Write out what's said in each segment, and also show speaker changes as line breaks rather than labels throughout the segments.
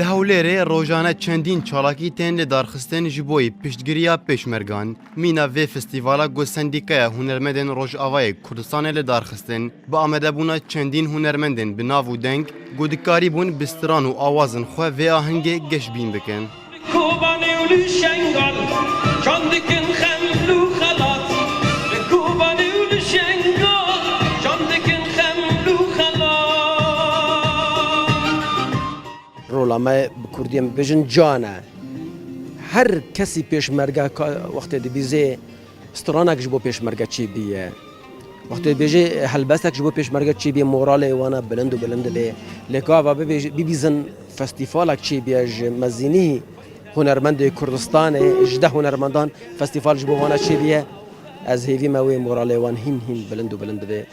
Li Hewlêrê rojane çendîn çalakî tên li darxistin ji boî piştgiriya pêşmergan. Mîna vê festîvala got Sendîkaya Hunermendên Rojavayê Kurdistanê li darxistin, bi amedebûna çendîn hunermendên bi nav û deng, godikarî bûn bi stiran û awazên xwe vê ahengê geşbîn bikin.
رولامه کردیم بجن جانه هر کسی پیشمرگه وقتی دبیزه استرانک جبو پیشمرگه چی بیه وقتی بیجه هلبستک جبو پیشمرگه چی بیه مورال ایوانا بلند و بلند بیه لکه و ببیزن فستیفالک چی بیه مزینی هنرمند کردستان جده هنرمندان فستیفال جبو وانا چی بیه از هیوی موی مورال ایوان هین بلند و بلند بیه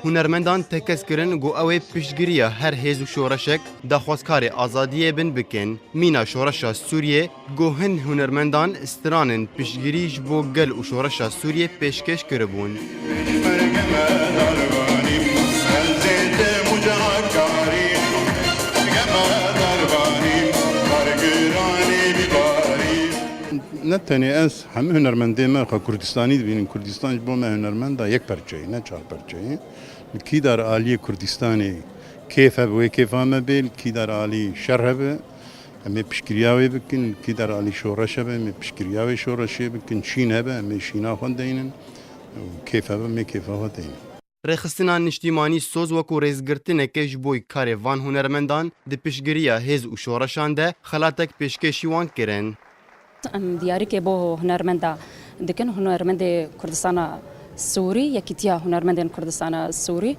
Hunermendan tekez kirin got ew ê piştgiriya her hêz û şoreşek daxwazkarê azadiyê bin bikin. Mîna şoreşa Sûriyê got hin hunermendan stiranên piştgirî ji bo gel û şoreşa Sûriyê pêşkêş kiribûn.
Ne tenê ez hemû hunermendê me xwe Kurdistanî dibînin. Kurdistan ji bo me hunermenda yek perçeyî, ne çar perçeyî. Li Kîdar aliyê Kurdistanê kêf hebe wê kêfa me bê, li Kîdar alî şer hebe, em ê piştgiriya wê bikin, li Kîdar alî şoreş hebe, em ê piştgiriya wê şoreşê bikin, şîn hebe, em ê şîna xwe deynin, kêf hebe, em ê kêfa xwe deynin.
Rêxistina niştîmanî soz wekû rêzgirtineke ji bo karê van hunermendan di piştgiriya hêz û şoreşan de xelatek pêşkêşî wan kirin.
ام دیاری که با هنرمند دکن هنرمند کردستان سوری یکیتیا هنرمندان کردستان سوری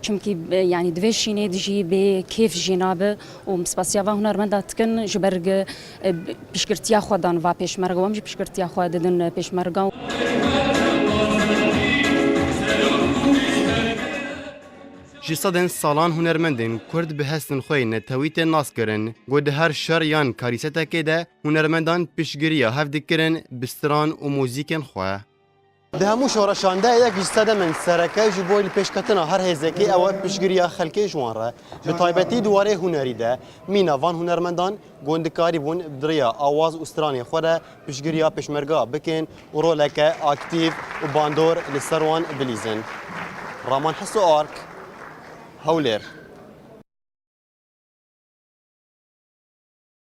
چونکی یعنی دویشینه دیجی به کیف جنابه و مسپاسیا و هنرمند دکن جبرگ پیشگرتیا خودان و پیشمرگا و مش پیشگرتیا خود دن پیشمرگا
Ji sedên salan hunermendên Kurd bi hestên xwe netewîtê nas kirin. Got di her şer yan karîsetekê de hunermendan piştgiriya hev dikirin bi stiran û mûzîkên xwe. Di hemû şoreşan de yek ji sedemên sereke ji bo li pêşketina her hêzekê ew e piştgiriya xelkê ji wan re. Bi taybetî di warê hunerî de mîna van hunermendan gondikarî bûn bi diriya awaz û stiranê xwe de piştgiriya pêşmerga bikin û roleke aktiv û bandor li ser wan bilîzin. Raman Heso Ark Hewlêr.